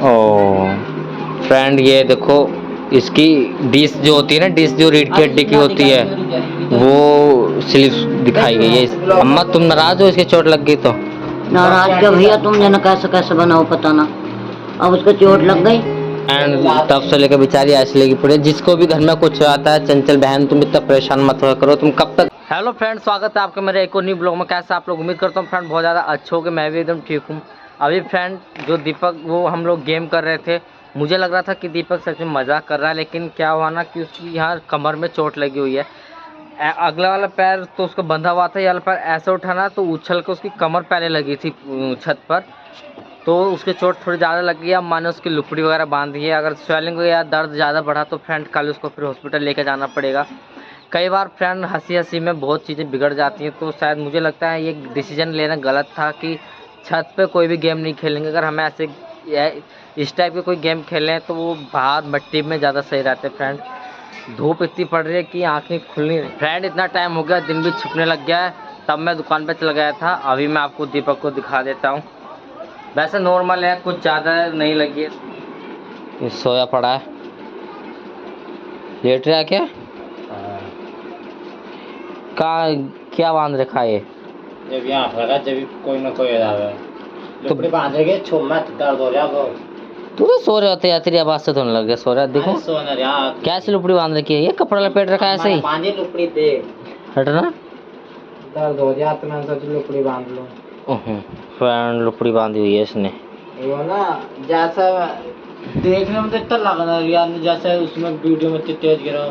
ओ friend ये देखो, इसकी डिश जो होती है ना, डिश जो रीढ़ की हड्डी की होती है वो स्लिप दिखाई गई है। अम्मा तुम नाराज हो, इसके चोट लग गई तो? नाराज क्या भैया, तुम जना कैसे कैसे बनाओ पता ना, अब उसको चोट लग गई। एंड तब से लेकर बेचारी ऐसे लगी पड़ी। जिसको भी घर में कुछ आता है, चंचल बहन तुम इतना परेशान मत हुआ करो, तुम कब तक। हेलो फ्रेंड, स्वागत है आपका मेरे एक और न्यू ब्लॉग में। कैसे आप लोग, उम्मीद करता हूँ फ्रेंड बहुत ज़्यादा अच्छे हो गए, मैं भी एकदम ठीक हूँ। अभी फ्रेंड जो दीपक, वो हम लोग गेम कर रहे थे, मुझे लग रहा था कि दीपक सच में मजाक कर रहा है, लेकिन क्या हुआ ना कि उसकी यहाँ कमर में चोट लगी हुई है। अगला वाला पैर तो उसको बंधा हुआ था, ये वाला पैर ऐसे उठाना तो उछल के उसकी कमर पहले लगी थी छत पर, तो उसकी चोट थोड़ी ज़्यादा लग गई। अब माने उसकी लुकड़ी वगैरह बांध दी है। अगर स्वेलिंग या दर्द ज़्यादा बढ़ा तो फ्रेंड कल उसको फिर हॉस्पिटल लेके जाना पड़ेगा। कई बार फ्रेंड हंसी हंसी में बहुत चीज़ें बिगड़ जाती हैं, तो शायद मुझे लगता है ये डिसीजन लेना गलत था कि छत पे कोई भी गेम नहीं खेलेंगे। अगर हमें ऐसे इस टाइप के कोई गेम खेलें तो वो बाहर मिट्टी में ज़्यादा सही रहते फ्रेंड। धूप इतनी पड़ रही है कि आँखें खुल नहीं रही फ्रेंड। इतना टाइम हो गया, दिन भी छिपने लग गया है, तब मैं दुकान पे चला गया था। अभी मैं आपको दीपक को दिखा देता हूँ। वैसे नॉर्मल है, कुछ ज़्यादा नहीं लगी है। सोया पड़ा है, लेट रहा है क्या? कहाँ क्या बांध रखा है? जब यहाँ लगा, जब कोई ना कोई तो बांधेगे मत, दर्द हो रहा वो। तू तो सो रहे होते यार, तेरी आवाज से तो नहीं लग गया सो रहा। देखो कैसे लुपड़ी बांध रखी है, ये कपड़ा लपेट रखा है ऐसे ही। बांधे लुपड़ी दे, हटना, दर्द हो जाए तो मैं सोच लुपड़ी बांध लो। फ्रेंड लुपड़ी बांधी हुई है इसने। वो ना जैसा देखने में तो इतना लग रहा है यार, जैसे उसमें वीडियो में इतनी तेज गिरा,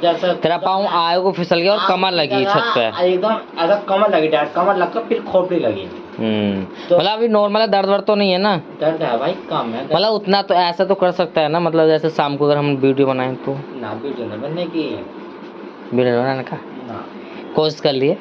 जैसा तेरा पाँव आए को फिसल गया और कमर लगी छत पे एकदम ऐसा। कमर लगी, डायरेक्ट कमर लगकर फिर खोपड़ी लगी। तो मतलब अभी नॉर्मल है, दर्द वर्द तो नहीं है ना? दर्द है भाई, कम है मतलब उतना तो ऐसा तो कर सकता है ना, मतलब जैसे शाम को अगर हम वीडियो बनाएं तो। ना वीडियो नहीं बनने की, वीडियो बनाने का कोशिश कर लिए,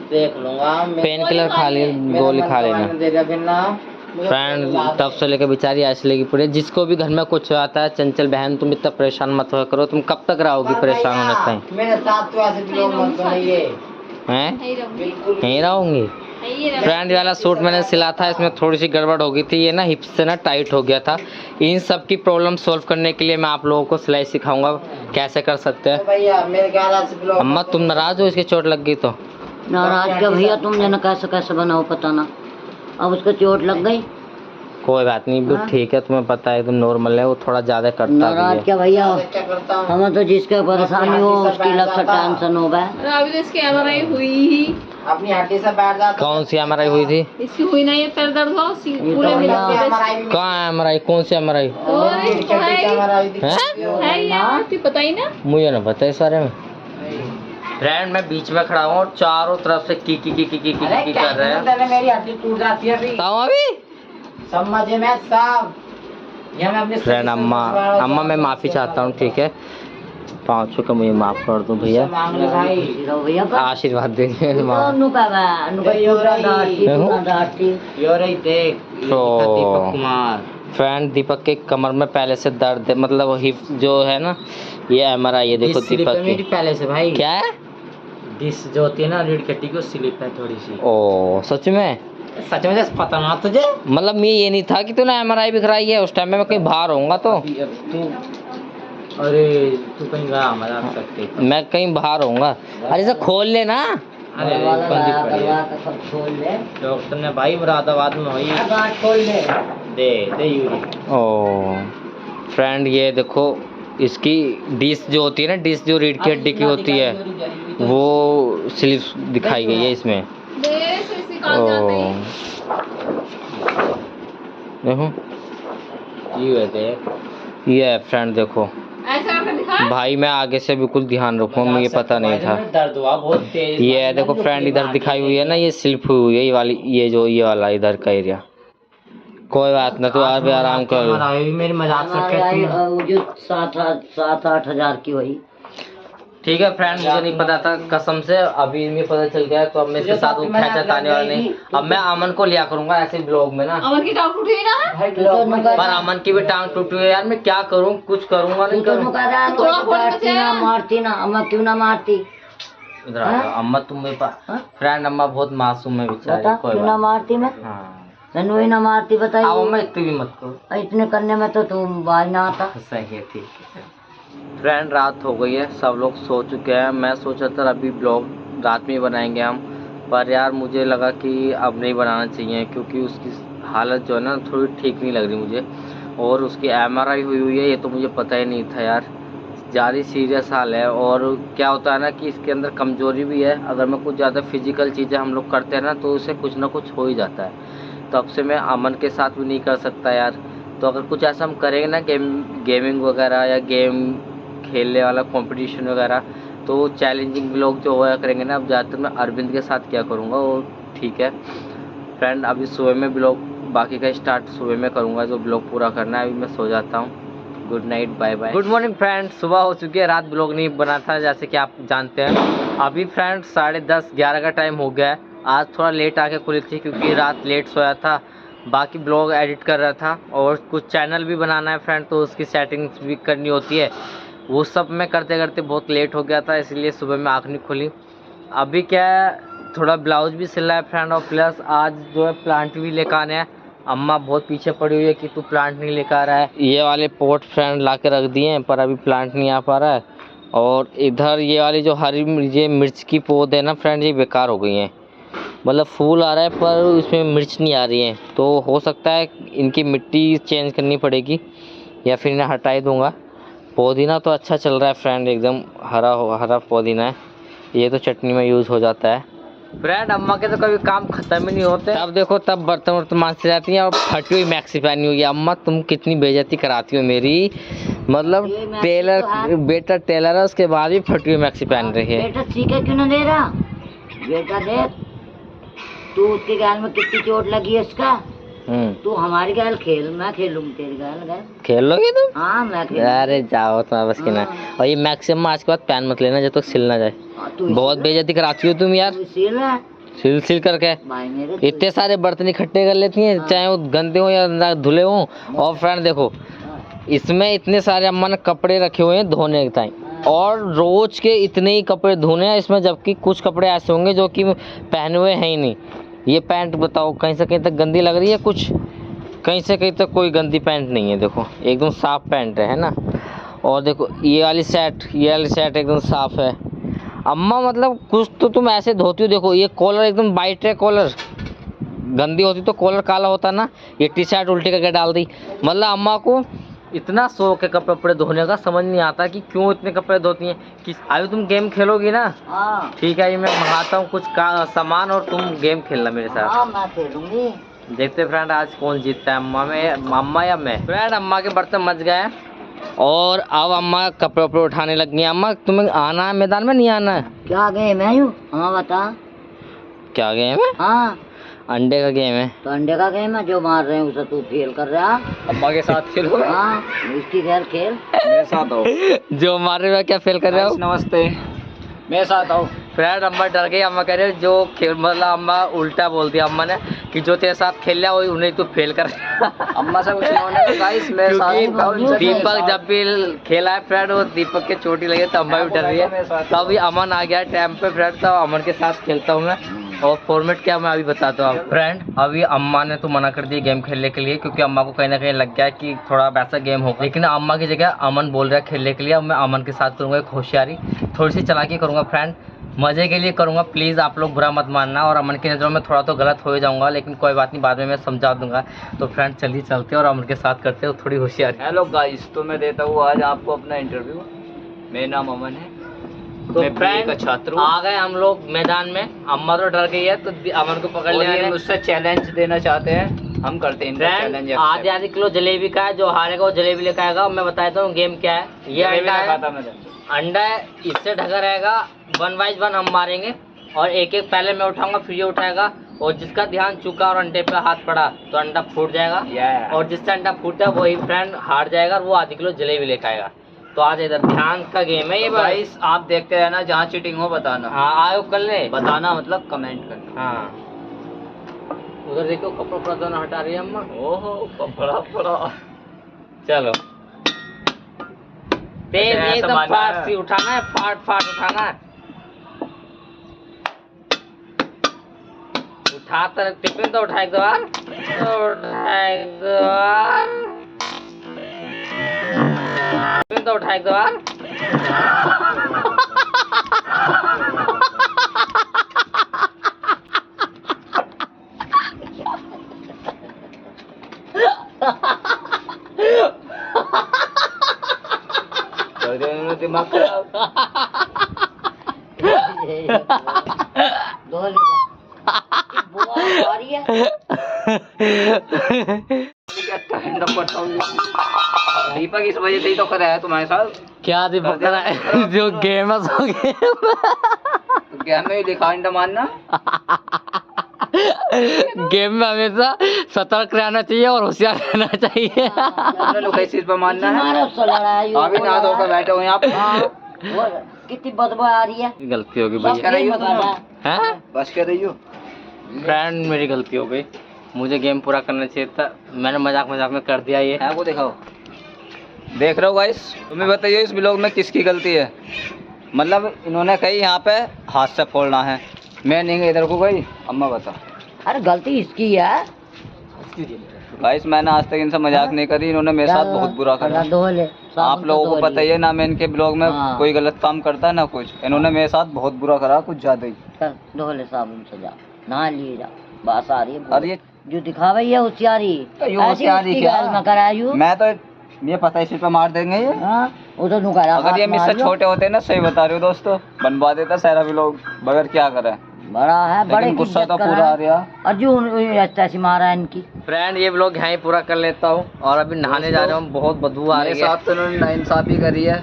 देख लूंगा। पेन किलर खा लिए, गोली खा लेना फ्रेंड। तब से लेकर बेचारी ऐसे लगी पड़ी। जिसको भी घर में कुछ आता है, चंचल बहन तुम इतना परेशान मत हुआ करो, तुम कब तक रहोगी परेशान होने तक? मेरे साथ तो ऐसे लोग मत बनाइए हैं, बिल्कुल नहीं रहूंगी फ्रेंड। वाला सूट मैंने सिला था, इसमें थोड़ी सी गड़बड़ हो गई थी, ये ना हिप से ना टाइट हो गया था। इन सब की प्रॉब्लम सॉल्व करने के लिए मैं आप लोगों को सिलाई सिखाऊंगा कैसे कर सकते हैं। अम्मा तुम नाराज हो, इसकी चोट लग गई तो? नाराज क्या भैया, तुम जना कैसे कैसे बनाओ पता ना, अब उसको चोट लग गई। कोई बात नहीं, भी ठीक है, तुम्हें पता है एकदम नॉर्मल है, वो थोड़ा ज्यादा करता है। नाराज क्या भैया, हमें तो जिसके परेशानी हो उसकी लग टेंशन हो गए। अभी तो इसकी एमआरआई हुई ही, अपनी हड्डी से बैठ जाता। कौन सी एमआरआई हुई थी? इसकी हुई ना, ये पैर दर्द हुआ पूरे में। कहाँ एमआरआई? कौन सी एमआरआई है? पता ही ना, मुझे ना पता इस बारे में फ्रेंड। मैं बीच में खड़ा हूँ और चारों तरफ से की कर रहे हैं। मेरी हड्डी टूट जाती है अभी समझ में सब। फ्रेंड अम्मा मैं माफ़ी चाहता हूँ, ठीक है? 500 का मुझे माफ़ कर दो भैया, आशीर्वाद देंगे। तो फ्रेंड दीपक के कमर में पहले से दर्द है, मतलब हिप जो है ना, ये एमआरआई है। देखो दीपक मेरी पहले से भाई क्या है, डिस्क जो होती है ना रीढ़ की हड्डी की, स्लिप है थोड़ी सी। ओ सच में? सच में पता ना तुझे? मतलब मैं ये नहीं था कि तूने एमआरआई भी कराई है। उस टाइम में मैं कहीं बाहर होऊंगा तो। अरे तू कहीं गया, मजाक करते। मैं कहीं बाहर होऊंगा। अरे इसे खोल लेना। अरे डॉक्टर ने भाई मुरादाबाद में हुई, दे यूरी। ओ फ्रेंड ये देखो, इसकी डिश जो होती है ना, डिश जो रीढ़ की हड्डी की होती है वो स्लिप दिखाई गई है इसमें। ओ देखो ये है फ्रेंड, देखो भाई मैं आगे से बिल्कुल ध्यान रखूँगा, मुझे पता नहीं था। दर्द हुआ बहुत तेज। ये है देखो फ्रेंड, इधर दिखाई हुई है ना, ये स्लिप हुई है, ये वाली, ये जो ये वाला इधर का एरिया। कोई बात ना, तू आप आराम कर। मेरी मजाक जो 7-8 हजार की हुई। ठीक है फ्रेंड, मुझे नहीं पता था कसम से, अभी मुझे पता चल गया, तो अब मैं इसके साथ खैचत आने वाला नहीं। अब मैं अमन को लिया करूंगा ऐसे ब्लॉग में ना। अमन की टांग टूटी ना, पर अमन की भी टांग टूटी है यार, मैं क्या करूं, कुछ करूंगा नहीं करूंगा। मारती ना अम्मा, क्यों ना मारती? इधर अम्मा तुम मेरे पास फ्रेंड, अम्मा बहुत मासूम है बेचारी, कोई ना मारती मैं। हाँ तनु ही ना मारती अब बताइए। अम्मा इतनी भी मत करो। इतने करने में तो तू बाज ना आता। सही है, ठीक है। फ्रेंड रात हो गई है, सब लोग सो चुके हैं। मैं सोचा था अभी ब्लॉग रात में ही बनाएंगे हम, पर यार मुझे लगा कि अब नहीं बनाना चाहिए क्योंकि उसकी हालत जो है ना थोड़ी ठीक नहीं लग रही मुझे। और उसकी MRI हुई है, ये तो मुझे पता ही नहीं था यार। ज़्यादा सीरियस हाल है। और क्या होता है ना कि इसके अंदर कमज़ोरी भी है। अगर मैं कुछ ज़्यादा फिजिकल चीज़ें हम लोग करते हैं ना तो उसे कुछ ना कुछ हो ही जाता है। तब से मैं अमन के साथ भी नहीं कर सकता यार। तो अगर कुछ ऐसा हम करेंगे ना गेमिंग वगैरह या गेम खेलने वाला कंपटीशन वगैरह, तो चैलेंजिंग लोग जो होया करेंगे ना, अब ज़्यादातर मैं अरविंद के साथ क्या करूँगा वो ठीक है। फ्रेंड अभी सुबह में ब्लॉग बाकी का स्टार्ट सुबह में करूँगा, जो ब्लॉग पूरा करना है। अभी मैं सो जाता हूँ। Good night, bye bye. Good morning friend, सुबह हो चुकी है। रात ब्लॉग नहीं बना था जैसे कि आप जानते हैं। अभी फ्रेंड 10:30-11 का टाइम हो गया है। आज थोड़ा लेट आके खुली थी क्योंकि रात लेट सोया था। बाकी ब्लॉग एडिट कर रहा था और कुछ चैनल भी बनाना है फ्रेंड, तो उसकी सेटिंग्स भी करनी होती है। वो सब मैं करते करते बहुत लेट हो गया था, इसलिए सुबह में आँख नहीं खुली। अभी क्या है, थोड़ा ब्लाउज भी सिला है फ्रेंड, और प्लस आज जो है प्लांट भी लेकर आने हैं। अम्मा बहुत पीछे पड़ी हुई है कि तू प्लांट नहीं लेकर आ रहा है। ये वाले पोट फ्रेंड ला के रख दिए हैं पर अभी प्लांट नहीं आ पा रहा है। और इधर ये वाली जो हरी ये मिर्च की पौध है ना फ्रेंड, ये बेकार हो गई हैं। मतलब फूल आ रहा है पर इसमें मिर्च नहीं आ रही है, तो हो सकता है इनकी मिट्टी चेंज करनी पड़ेगी या फिर इन्हें हटा ही दूँगा। पुदीना तो अच्छा चल रहा है फ्रेंड, एकदम हरा हरा पुदीना है। ये तो चटनी में यूज़ हो जाता है फ्रेंड। अम्मा के तो कभी काम खत्म ही नहीं होते। तब देखो तब बर्तन वर्तन मांजती रहती हैं और फटी हुई मैक्सी पहनी हुई है। अम्मा तुम कितनी बेइज्जती कराती हो मेरी, मतलब टेलर बेटा टेलर है उसके बाद भी फटी हुई मैक्सी पहन रही है। बेटा सीखे क्यों ना दे रहा? बेटा देख, तू उसके गाल में कितनी चोट लगी है इसका। तू हमारी गाल खेल, मैं खेलूंगी तेरी गाल। खेल लोगी तुम? हाँ मैं खेल। अरे जाओ तुम बस की ना। और ये मैक्सिमम आज के बाद पहन मत लेना जब तक सिल ना जाए। बहुत बेइज्जती कराती हो तुम यार। सिल करके भाई मेरे इतने सारे बर्तन इकट्ठे कर लेती हैं, चाहे वो गंदे हो या धुले हो। और फ्रेंड देखो इसमें इतने सारे अम्मा ने कपड़े रखे हुए हैं धोने के टाइम, और रोज के इतने ही कपड़े धोने हैं इसमें, जबकि कुछ कपड़े ऐसे होंगे जो कि पहने हुए हैं ही नहीं। ये पैंट बताओ कहीं से कहीं तक गंदी लग रही है, कुछ कहीं से कहीं तक कोई गंदी पैंट नहीं है। देखो एकदम साफ पैंट है ना। और देखो ये वाली शर्ट एकदम साफ है। अम्मा मतलब कुछ तो तुम ऐसे धोती हो। देखो ये कॉलर एकदम वाइट है, कॉलर गंदी होती तो कॉलर काला होता ना। ये टी-शर्ट उल्टी करके डाल दी। मतलब अम्मा को इतना शौक है कपड़े धोने का, समझ नहीं आता कि क्यों इतने कपड़े धोती हैं। कि अभी तुम गेम खेलोगी ना? ठीक है, ये मैं मंगाता हूँ कुछ सामान और तुम गेम खेलना मेरे साथ। मैं खेलूंगी। देखते फ्रेंड आज कौन जीतता है, अम्मा या मैं। फ्रेंड अम्मा के बर्तन मच गए और अब अम्मा कपड़े वपड़े उठाने लग गई। अम्मा तुम्हें आना है मैदान में, नहीं आना है? क्या गेम है यूँ? हाँ बता। क्या गेम है? हाँ अंडे का गेम है। तो अंडे का गेम है, जो मार रहे हैं उसे तू फेल कर रहा। अम्मा के साथ खेलो। हाँ उसकी खेल खेल मेरे साथ आओ। जो मार रहे हो क्या फेल कर रहे हो? नमस्ते, मेरे साथ आओ। फ्रेंड अम्मा डर गई। अम्मा कह रहे जो खेल, मतलब अम्मा उल्टा बोल दिया अम्मा ने कि जो तेरे साथ खेल लिया वही उन्हें तू फेल कर। अम्मा से कुछ नहीं होने का गाइस, मेरे साथ। दीपक जब भी खेला है फ्रेंड, वो दीपक के चोटी लगी तो अम्मा भी डर रही है। तो अभी अमन आ गया टाइम पे फ्रेंड, तो अमन के साथ खेलता हूँ मैं। और फॉर्मेट क्या मैं अभी बताता हूँ फ्रेंड। अभी अम्मा ने तो मना कर दिया गेम खेलने के लिए, क्योंकि अम्मा को कहीं ना कहीं लग गया कि थोड़ा वैसा गेम हो। लेकिन अम्मा की जगह अमन बोल रहा है खेलने के लिए। अब मैं अमन के साथ करूँगा एक होशियारी, थोड़ी सी चालाकी करूँगा फ्रेंड, मज़े के लिए करूँगा। प्लीज़ आप लोग बुरा मत मानना। और अमन की नज़रों में थोड़ा तो गलत हो जाऊँगा, लेकिन कोई बात नहीं, बाद में मैं समझा दूँगा। तो फ्रेंड चलिए चलते हैं और अमन के साथ करते हो थोड़ी होशियारी। हेलो गाइस, तो मैं देता हूँ आज आपको अपना इंटरव्यू। मेरा नाम अमन है, तो मैं फ्रेंड का छात्र आ गए हम लोग मैदान में। अम्मा तो डर गई है तो अमन को पकड़ लिया है। मुझसे चैलेंज देना चाहते हैं, हम करते हैं चैलेंज। आधे किलो जलेबी का है, जो हारेगा वो जलेबी लेकर आएगा। मैं बताता हूँ गेम क्या है। ये अंडा है, अंडा है, इससे ढका रहेगा। 1 बाय 1 हम मारेंगे और एक एक पहले मैं उठाऊंगा फिर ये उठाएगा। और जिसका ध्यान चुका और अंडे पे हाथ पड़ा तो अंडा फूट जाएगा। और जिससे अंडा फूटा वही फ्रेंड हार जाएगा और वो आधे किलो जलेबी लेकर आएगा। तो आज इधर ध्यान का गेम है ये भाई। आप देखते रहना, जहाँ चीटिंग हो बताना। हाँ आयो कर ले, बताना मतलब कमेंट करना। हाँ उधर देखो कपड़ा पड़ा दोनों हटा रही है अम्मा। ओहो कपड़ा पड़ा। चलो तेज एकदम फास्ट सी उठाना है, फाट फाट उठाना है। उठाता टिफिन तो उठा एक बार। तो उठा एक बार। दिमाग खराब। धो लेगा। बुआ आ रही है। दीपक इस वजह से ही तो करा है तुम्हारे साथ। क्या दीपक करा है? जो गेम है सो गेम। तो गेम में ही दिखा इंडा मानना। गेम में हमेशा सतर्क रहना चाहिए और होशियार रहना चाहिए। हमने लोग इस चीज पर मानना है। तुम्हारे उससे लड़ाई हो, अभी ना धोकर बैठे हो यहाँ पे। हाँ, वो कितनी बदबू आ रही है। गलती होगी सब भैया। कर रही हो गेम बता। हैं? बस कर रही हो। फ्रेंड मेरी गलती हो गई, मुझे गेम पूरा करना चाहिए था, मैंने मजाक मजाक में कर दिया ये। को दिखाओ। देख रहे हो गाइस, तुम्हें बताइए इस ब्लॉग में किसकी गलती है। मतलब इन्होंने कही यहाँ पे हाथ से फोड़ना है, मैं नहीं गई इधर को गई। अम्मा बता। अरे गलती इसकी है। गाइस मैंने आज तक इनसे मजाक नहीं करी, इन्होंने मेरे साथ बहुत बुरा करा। धो ले। आप लोगों को पता ही है ना, मैं इनके ब्लॉग में हाँ। कोई गलत काम करता है ना कुछ। इन्होंने मेरे साथ बहुत बुरा करा, कुछ ज्यादा ही। धो ले साबुन से, जा नहा लिए जा। बात आ रही है। और ये जो दिखावे ये होशियारी। ये होशियारी क्या? मैं करायू। मैं तो ये पता है इसी पे मार देंगे ये। हाँ, वो तो नुकारा। अगर ये मुझसे छोटे होते ना, सही बता रहे हो दोस्तों, बनवा देता सारा ब्लॉग, बगैर क्या करे। बड़ा है, बड़े लेकिन की गुस्सा इज्जत तो करा पूरा है। आ रहा। अर्जुन अच्छा सी मारा है इनकी। फ्रेंड ये व्लॉग यहाँ ही पूरा कर लेता हूँ और अभी नहाने जा रहा हूँ, बहुत बदबू आ मेरे रही है। साथ तो इन्होंने नाइंसाफी करी है,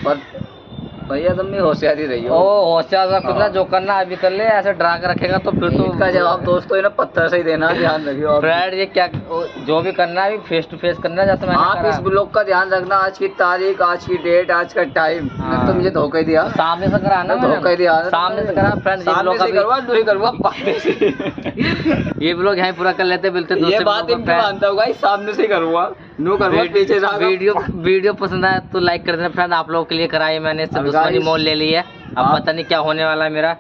पर भैया तुम भी होशियारी रही हो। ओ होशियार सा कुछ ना, जो करना अभी कर ले, ऐसे डरा के रखेगा तो फिर तो इसका जवाब दोस्तों इन्हें पत्थर से ही देना, ध्यान रखियो। फ्रेंड ये क्या, जो भी करना है फेस टू फेस करना है, जैसे मैंने आप करा। इस ब्लॉग का ध्यान रखना, आज की तारीख, आज की डेट, आज का टाइम। हाँ। तो मुझे धोखा ही दिया। सामने से करा ना, धोखा ही दिया। सामने से करा। फ्रेंड ये सामने ब्लॉग से करवा, दूरी करवा, पापे से। ये ब्लॉग यहाँ ही पूरा कर लेते, मिलते ये दूसरे बात इनकी मानता हूँ गाइस, सामने से करूँगा, नो करवा पीछे से। वीडियो पसंद आया तो लाइक कर देना फ्रेंड। आप लोगों के लिए कराई मैंने, इससे अब दुश्मनी guys, मोल ले ली है। अब पता नहीं क्या होने वाला है मेरा।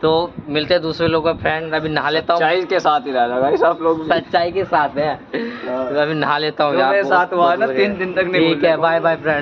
तो मिलते हैं दूसरे लोगों का। फ्रेंड अभी नहा लेता हूँ, सच्चाई के साथ ही रहना गाइस आप लोग। सच्चाई के साथ है। तो अभी नहा लेता हूँ जो यार, मेरे साथ हुआ है ना, 3 दिन तक नहीं ठीक है, भूलने को। Bye bye friend.